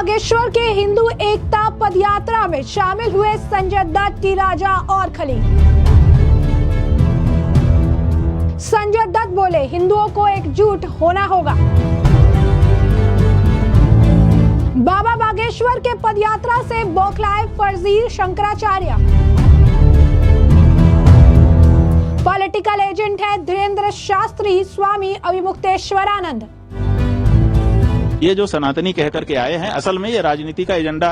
बागेश्वर के हिंदू एकता पदयात्रा में शामिल हुए संजय दत्त, टी राजा और खली। संजय दत्त बोले, हिंदुओं को एकजुट होना होगा। बाबा बागेश्वर के पदयात्रा से बौखलाए फर्जी शंकराचार्य। पॉलिटिकल एजेंट है धीरेन्द्र शास्त्री, स्वामी अभिमुक्तेश्वरानंद। ये जो सनातनी कह करके आए हैं, असल में ये राजनीति का एजेंडा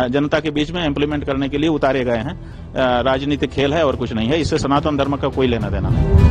जनता के बीच में इम्प्लीमेंट करने के लिए उतारे गए हैं। राजनीतिक खेल है और कुछ नहीं है, इससे सनातन धर्म का कोई लेना देना नहीं।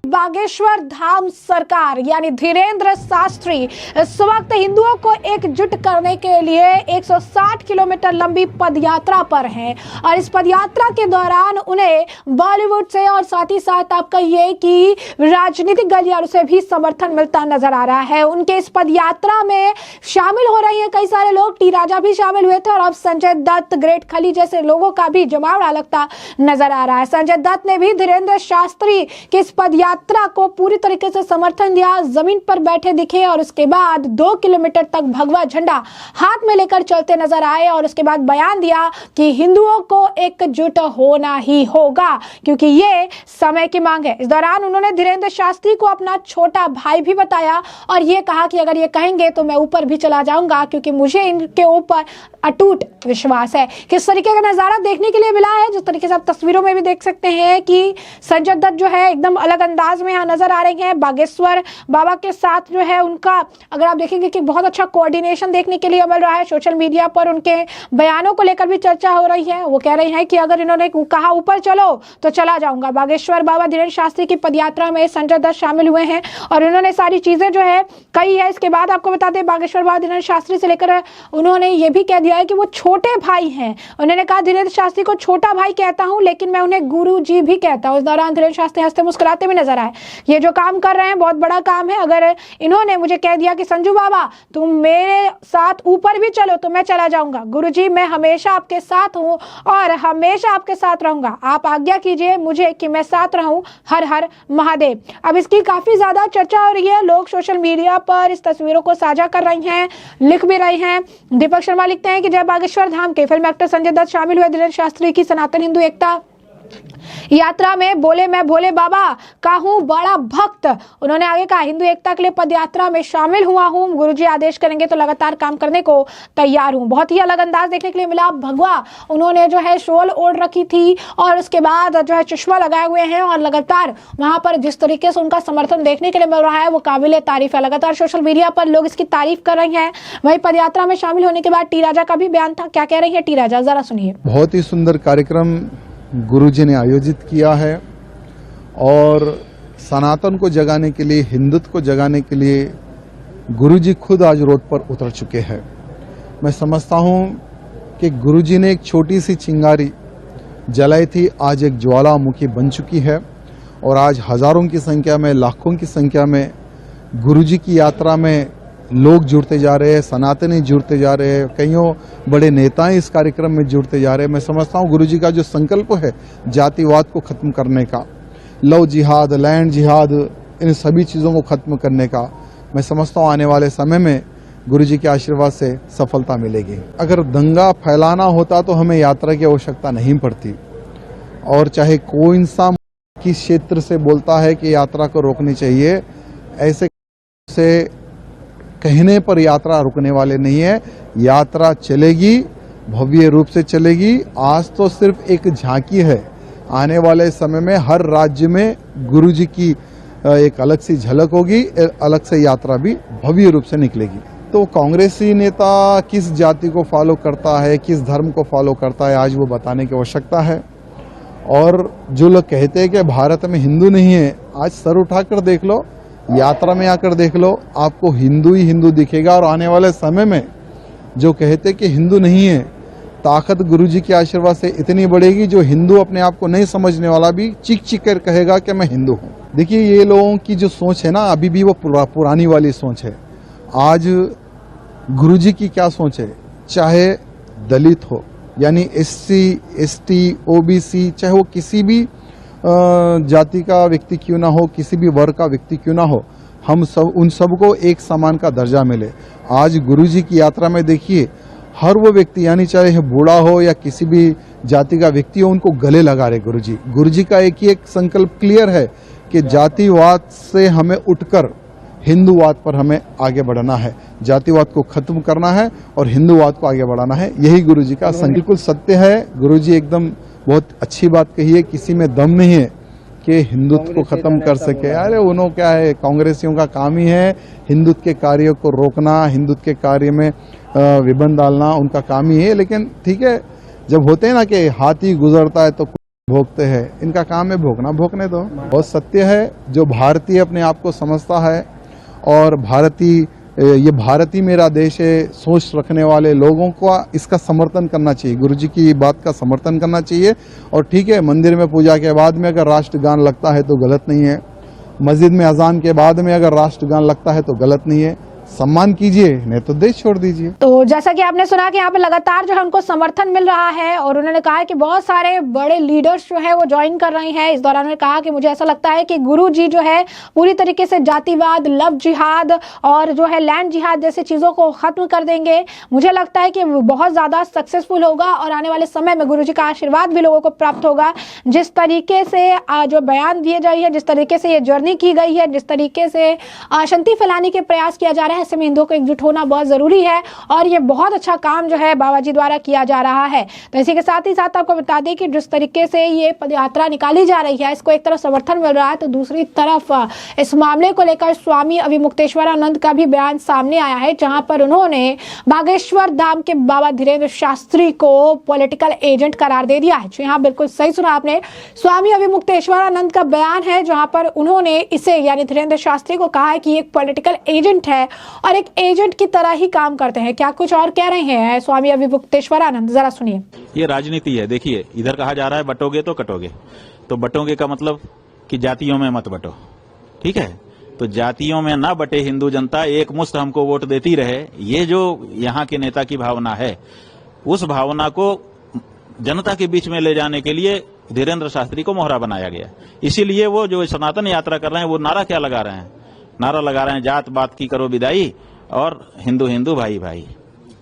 बागेश्वर धाम सरकार यानी धीरेन्द्र शास्त्री इस वक्त हिंदुओं को एकजुट करने के लिए 160 किलोमीटर लंबी पदयात्रा पर हैं और इस पदयात्रा के दौरान उन्हें बॉलीवुड से और साथ ही साथ आप कहिए कि राजनीतिक गलियारों से भी समर्थन मिलता नजर आ रहा है। उनके इस पदयात्रा में शामिल हो रहे हैं कई सारे लोग, टी राजा भी शामिल हुए थे और अब संजय दत्त, ग्रेट खली जैसे लोगों का भी जमावड़ा लगता नजर आ रहा है। संजय दत्त ने भी धीरेन्द्र शास्त्री की इस पदयात्रा को पूरी तरीके से समर्थन दिया, जमीन पर बैठे दिखे और उसके बाद 2 किलोमीटर तक भगवा झंडा हाथ में लेकर चलते नजर आए और उसके बाद बयान दिया कि हिंदुओं को एकजुट होना ही होगा क्योंकि ये समय की मांग है। इस दौरान उन्होंने धीरेन्द्र शास्त्री को अपना छोटा भाई भी बताया और ये कहा कि अगर ये कहेंगे तो मैं ऊपर भी चला जाऊंगा क्योंकि मुझे इनके ऊपर अटूट विश्वास है। किस तरीके का नजारा देखने के लिए मिला है, जिस तरीके से आप तस्वीरों में भी देख सकते हैं कि संजय दत्त जो है एकदम अलग अंदाज में यहाँ नजर आ रही हैं। बागेश्वर बाबा के साथ जो है उनका अगर आप देखेंगे कि बहुत अच्छा कोऑर्डिनेशन देखने के लिए मिल रहा है। सोशल मीडिया पर उनके बयानों को लेकर भी चर्चा हो रही है। वो कह रही हैं कि अगर इन्होंने कहा ऊपर चलो तो चला जाऊंगा। बागेश्वर बाबा धीरेन्द्र शास्त्री की पदयात्रा में संजय दत्त शामिल हुए हैं और उन्होंने सारी चीजें जो है कही है। इसके बाद आपको बता दें, बागेश्वर बाबा धीरेन्द्र शास्त्री से लेकर उन्होंने ये भी कह दिया है कि वो छोटे भाई हैं। उन्होंने कहा, धीरेन्द्र शास्त्री को छोटा भाई कहता हूं लेकिन मैं उन्हें गुरु जी भी कहता हूं। इस दौरान धीरेन्द्र शास्त्री हंसते मुस्कुराते भी नजर आए। ये जो काम कर रहे हैं बहुत बड़ा काम है। अगर इन्होंने मुझे कह दिया कि संजू बाबा तुम मेरे साथ ऊपर भी चलो तो मैं चला जाऊंगा। गुरुजी मैं हमेशा आपके साथ हूं और हमेशा आपके साथ रहूंगा। आप आज्ञा कीजिए मुझे कि मैं साथ रहूं। हर हर महादेव। अब इसकी काफी ज्यादा चर्चा हो रही है। लोग सोशल मीडिया पर इस तस्वीरों को साझा कर रही हैं, लिख भी रहे हैं। दीपक शर्मा लिखते हैं कि जय बागेश्वर धाम के फिल्म एक्टर संजय दत्त शामिल हुए धीरेन्द्र शास्त्री की सनातन हिंदू एकता यात्रा में। बोले, मैं भोले बाबा का हूँ बड़ा भक्त। उन्होंने आगे कहा, हिंदू एकता के लिए पदयात्रा में शामिल हुआ हूँ। गुरुजी आदेश करेंगे तो लगातार काम करने को तैयार हूँ। बहुत ही अलग अंदाज देखने के लिए मिला। भगवा उन्होंने जो है शॉल ओढ़ रखी थी और उसके बाद जो है चश्मा लगाए हुए हैं और लगातार वहां पर जिस तरीके से उनका समर्थन देखने के लिए मिल रहा है वो काबिले तारीफ है। लगातार सोशल मीडिया पर लोग इसकी तारीफ कर रहे हैं। वही पदयात्रा में शामिल होने के बाद टी राजा का भी बयान था। क्या कह रही है टी राजा, जरा सुनिए। बहुत ही सुंदर कार्यक्रम गुरुजी ने आयोजित किया है और सनातन को जगाने के लिए, हिंदुत्व को जगाने के लिए गुरुजी खुद आज रोड पर उतर चुके हैं। मैं समझता हूं कि गुरुजी ने एक छोटी सी चिंगारी जलाई थी, आज एक ज्वालामुखी बन चुकी है और आज हजारों की संख्या में, लाखों की संख्या में गुरुजी की यात्रा में लोग जुड़ते जा रहे हैं, सनातनी जुड़ते जा रहे हैं, कईयों बड़े नेता इस कार्यक्रम में जुड़ते जा रहे हैं। मैं समझता हूं गुरुजी का जो संकल्प है जातिवाद को खत्म करने का, लव जिहाद, लैंड जिहाद, इन सभी चीज़ों को खत्म करने का, मैं समझता हूं आने वाले समय में गुरुजी के आशीर्वाद से सफलता मिलेगी। अगर दंगा फैलाना होता तो हमें यात्रा की आवश्यकता नहीं पड़ती और चाहे कोई इंसान किस क्षेत्र से बोलता है कि यात्रा को रोकनी चाहिए, ऐसे से कहने पर यात्रा रुकने वाले नहीं है। यात्रा चलेगी, भव्य रूप से चलेगी। आज तो सिर्फ एक झांकी है, आने वाले समय में हर राज्य में गुरुजी की एक अलग सी झलक होगी, अलग से यात्रा भी भव्य रूप से निकलेगी। तो कांग्रेसी नेता किस जाति को फॉलो करता है, किस धर्म को फॉलो करता है, आज वो बताने की आवश्यकता है। और जो लोग कहते हैं कि भारत में हिंदू नहीं है, आज सर उठाकर देख लो, यात्रा में आकर देख लो, आपको हिंदू ही हिंदू दिखेगा। और आने वाले समय में जो कहते कि हिंदू नहीं है, ताकत गुरुजी के आशीर्वाद से इतनी बढ़ेगी जो हिंदू अपने आप को नहीं समझने वाला भी चीख चीख कर कहेगा कि मैं हिंदू हूँ। देखिए, ये लोगों की जो सोच है ना, अभी भी वो पुरानी वाली सोच है। आज गुरुजी की क्या सोच है, चाहे दलित हो यानी SC, ST, OBC, चाहे वो किसी भी जाति का व्यक्ति क्यों ना हो, किसी भी वर्ग का व्यक्ति क्यों ना हो, हम सब उन सबको एक समान का दर्जा मिले। आज गुरुजी की यात्रा में देखिए हर वो व्यक्ति यानी चाहे बूढ़ा हो या किसी भी जाति का व्यक्ति हो उनको गले लगा रहे गुरुजी। गुरुजी का एक ही एक संकल्प क्लियर है कि जातिवाद से हमें उठकर हिंदूवाद पर हमें आगे बढ़ना है, जातिवाद को खत्म करना है और हिंदूवाद को आगे बढ़ाना है। यही गुरुजी का बिल्कुल सत्य है। गुरुजी एकदम बहुत अच्छी बात कही है, किसी में दम नहीं है कि हिंदुत्व को खत्म कर सके। अरे उन्होंने क्या है, कांग्रेसियों का काम ही है हिंदुत्व के कार्यों को रोकना, हिंदुत्व के कार्य में विबंध डालना, उनका काम ही है। लेकिन ठीक है, जब होते हैं ना कि हाथी गुजरता है तो भोगते हैं, इनका काम है भोगना, भोगने दो। बहुत सत्य है, जो भारतीय अपने आप को समझता है और ये भारतीय मेरा देश है सोच रखने वाले लोगों को इसका समर्थन करना चाहिए, गुरुजी की बात का समर्थन करना चाहिए। और ठीक है, मंदिर में पूजा के बाद में अगर राष्ट्रगान लगता है तो गलत नहीं है, मस्जिद में अजान के बाद में अगर राष्ट्रगान लगता है तो गलत नहीं है, सम्मान कीजिए, नहीं तो देश छोड़ दीजिए। तो जैसा कि आपने सुना कि यहाँ पे लगातार जो है उनको समर्थन मिल रहा है और उन्होंने कहा है कि बहुत सारे बड़े लीडर्स जो है वो ज्वाइन कर रहे हैं। इस दौरान उन्होंने कहा कि मुझे ऐसा लगता है कि गुरु जी जो है पूरी तरीके से जातिवाद, लव जिहाद और जो है लैंड जिहाद जैसी चीजों को खत्म कर देंगे। मुझे लगता है कि बहुत ज्यादा सक्सेसफुल होगा और आने वाले समय में गुरु जी का आशीर्वाद भी लोगों को प्राप्त होगा। जिस तरीके से जो बयान दिए जा रही है, जिस तरीके से ये जर्नी की गई है, जिस तरीके से अशांति फैलाने के प्रयास किया जा रहा है, ऐसे में हिंदुओं को एकजुट होना बहुत जरूरी है और ये बहुत अच्छा काम जो है बाबा जी द्वारा किया जा रहा है। तो इसी के साथ ही साथ आपको बता दें कि जिस तरीके से ये पदयात्रा निकाली जा रही है, इसको एक तरफ समर्थन मिल रहा है तो दूसरी तरफ इस मामले को लेकर स्वामी अभिमुक्तेश्वरानंद का भी बयान सामने आया है, जहां पर उन्होंने बागेश्वर धाम के बाबा धीरेन्द्र शास्त्री को पॉलिटिकल एजेंट करार दे दिया है। जी हाँ, बिल्कुल सही सुना आपने, स्वामी अभिमुक्तेश्वरानंद का बयान है जहां पर उन्होंने इसे यानी धीरेन्द्र शास्त्री को कहा है कि एक पॉलिटिकल एजेंट है और एक एजेंट की तरह ही काम करते हैं। क्या कुछ और कह रहे हैं स्वामी अभिमुक्तेश्वरानंद, जरा सुनिए। ये राजनीति है। देखिए, इधर कहा जा रहा है बटोगे तो कटोगे, तो बटोगे का मतलब कि जातियों में मत बटो, ठीक है। तो जातियों में ना बटे हिंदू जनता, एक मुश्त हमको वोट देती रहे, ये जो यहाँ के नेता की भावना है, उस भावना को जनता के बीच में ले जाने के लिए धीरेन्द्र शास्त्री को मोहरा बनाया गया। इसीलिए वो जो सनातन यात्रा कर रहे हैं वो नारा क्या लगा रहे हैं? नारा लगा रहे हैं जात पात की करो विदाई और हिंदू हिंदू भाई भाई।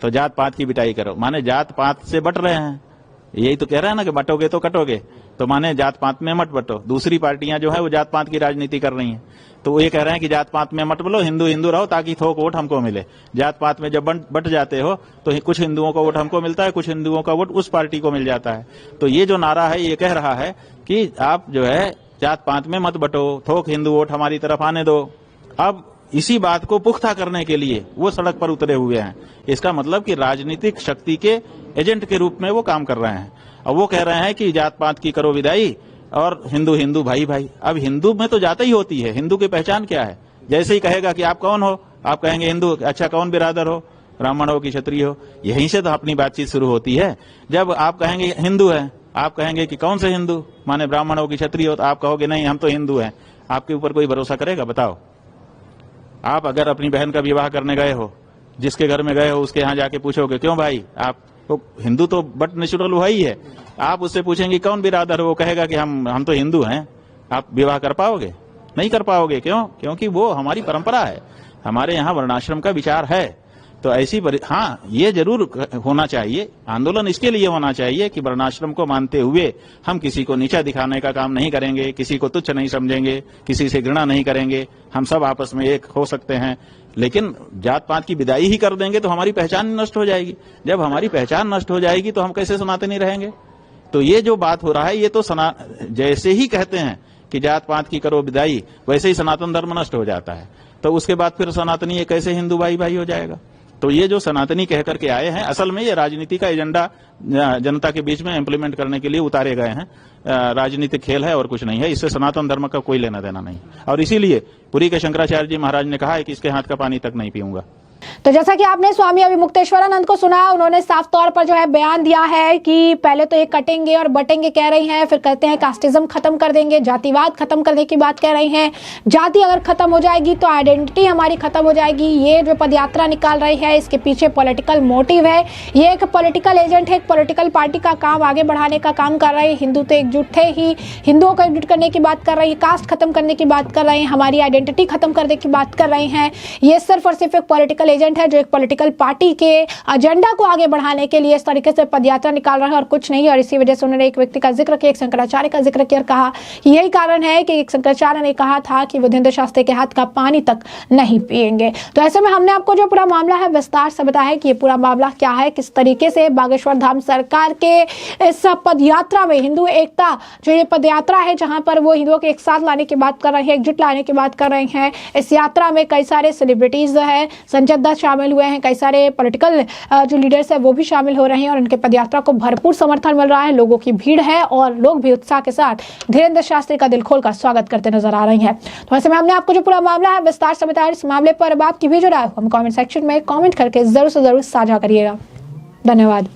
तो जात पात की बिटाई करो, माने जात पात से बट रहे हैं। यही तो कह रहे हैं ना कि बटोगे तो कटोगे, तो माने जात पात में मत बटो। दूसरी पार्टियां जो है वो जात पात की राजनीति कर रही हैं, तो वो ये कह रहे हैं कि जात पात में मत बोलो, हिंदू हिंदू रहो ताकि थोक वोट हमको मिले। जात पात में जब बट जाते हो तो कुछ हिंदुओं का वोट हमको मिलता है, कुछ हिंदुओं का वोट उस पार्टी को मिल जाता है। तो ये जो नारा है ये कह रहा है कि आप जो है जात पात में मत बटो, थोक हिंदू वोट हमारी तरफ आने दो। अब इसी बात को पुख्ता करने के लिए वो सड़क पर उतरे हुए हैं। इसका मतलब कि राजनीतिक शक्ति के एजेंट के रूप में वो काम कर रहे हैं। अब वो कह रहे हैं कि जात पात की करो विदाई और हिंदू हिंदू भाई भाई। अब हिंदू में तो जात ही होती है, हिंदू की पहचान क्या है? जैसे ही कहेगा कि आप कौन हो, आप कहेंगे हिंदू। अच्छा, कौन बिरादर हो, ब्राह्मण हो कि क्षत्रिय हो? यहीं से तो अपनी बातचीत शुरू होती है। जब आप कहेंगे हिंदू है, आप कहेंगे कि कौन से हिंदू, माने ब्राह्मण हो कि क्षत्रिय हो, तो आप कहोगे नहीं हम तो हिंदू हैं। आपके ऊपर कोई भरोसा करेगा? बताओ। आप अगर अपनी बहन का विवाह करने गए हो, जिसके घर में गए हो उसके यहाँ जाके पूछोगे क्यों भाई, आप तो हिंदू तो बट नेचुरल हुआ ही है। आप उससे पूछेंगे कौन बिरादर हो, वो कहेगा कि हम तो हिंदू हैं। आप विवाह कर पाओगे? नहीं कर पाओगे। क्यों? क्योंकि वो हमारी परंपरा है, हमारे यहाँ वर्णाश्रम का विचार है। तो ऐसी हाँ, ये जरूर होना चाहिए, आंदोलन इसके लिए होना चाहिए कि वर्णाश्रम को मानते हुए हम किसी को नीचा दिखाने का काम नहीं करेंगे, किसी को तुच्छ नहीं समझेंगे, किसी से घृणा नहीं करेंगे, हम सब आपस में एक हो सकते हैं। लेकिन जात पात की विदाई ही कर देंगे तो हमारी पहचान नष्ट हो जाएगी। जब हमारी पहचान नष्ट हो जाएगी तो हम कैसे सनातनी रहेंगे? तो ये जो बात हो रहा है ये तो जैसे ही कहते हैं कि जात पात की करो विदाई, वैसे ही सनातन धर्म नष्ट हो जाता है। तो उसके बाद फिर सनातनी ये कैसे हिंदू भाई भाई हो जाएगा? तो ये जो सनातनी कह करके आए हैं, असल में ये राजनीति का एजेंडा जनता के बीच में इम्प्लीमेंट करने के लिए उतारे गए हैं। राजनीतिक खेल है और कुछ नहीं है, इससे सनातन धर्म का कोई लेना देना नहीं। और इसीलिए पुरी के शंकराचार्य जी महाराज ने कहा है कि इसके हाथ का पानी तक नहीं पीऊंगा। तो जैसा कि आपने स्वामी अभिमुक्तेश्वरानंद को सुना, उन्होंने साफ तौर पर जो है बयान दिया है कि पहले तो ये कटेंगे और बटेंगे कह रही हैं, फिर कहते हैं कास्टिज्म खत्म कर देंगे, जातिवाद खत्म करने की बात कह रही हैं। जाति अगर खत्म हो जाएगी तो आइडेंटिटी हमारी खत्म हो जाएगी। ये जो पदयात्रा निकाल रही है इसके पीछे पॉलिटिकल मोटिव है, ये एक पॉलिटिकल एजेंट है, एक पॉलिटिकल पार्टी का काम आगे बढ़ाने का काम कर रहे हैं। हिंदू तो एकजुट थे ही, हिंदुओं को एकजुट करने की बात कर रही है, कास्ट खत्म करने की बात कर रहे हैं, हमारी आइडेंटिटी खत्म करने की बात कर रहे हैं। ये सिर्फ और सिर्फ एक पॉलिटिकल एजेंट है जो एक पॉलिटिकल पार्टी के एजेंडा को आगे बढ़ाने के लिए इस तरीके से पदयात्रा निकाल रहा है और कुछ नहीं। और इसी वजह से उन्होंने एक व्यक्ति का जिक्र किया, एक शंकराचार्य का जिक्र किया और कहा कि यही कारण है कि एक शंकराचार्य ने कहा था कि बुद्धेंद्र शास्त्री के हाथ का पानी तक नहीं पिएंगे। तो ऐसे में हमने आपको जो पूरा मामला है विस्तार से बताया है कि ये पूरा मामला क्या है, किस तरीके से बागेश्वर धाम सरकार के इस पदयात्रा में हिंदू एकता जो ये पदयात्रा है जहां पर वो हिंदुओं को एक साथ लाने की बात कर रहे हैं, एकजुट लाने की बात कर रहे हैं। इस यात्रा में कई सारे सेलिब्रिटीज जो है, संजय दत्त शामिल हुए हैं, कई सारे पॉलिटिकल जो लीडर्स है वो भी शामिल हो रहे हैं और उनके पदयात्रा को भरपूर समर्थन मिल रहा है, लोगों की भीड़ है और लोग भी उत्साह के साथ धीरेंद्र शास्त्री का दिल खोलकर स्वागत करते नजर आ रही हैं। तो ऐसे में हमने आपको जो पूरा मामला है विस्तार से बताया। इस मामले पर अब आपकी भी जो राय हो हम कमेंट सेक्शन में कमेंट करके जरूर से जरूर साझा करिएगा। धन्यवाद।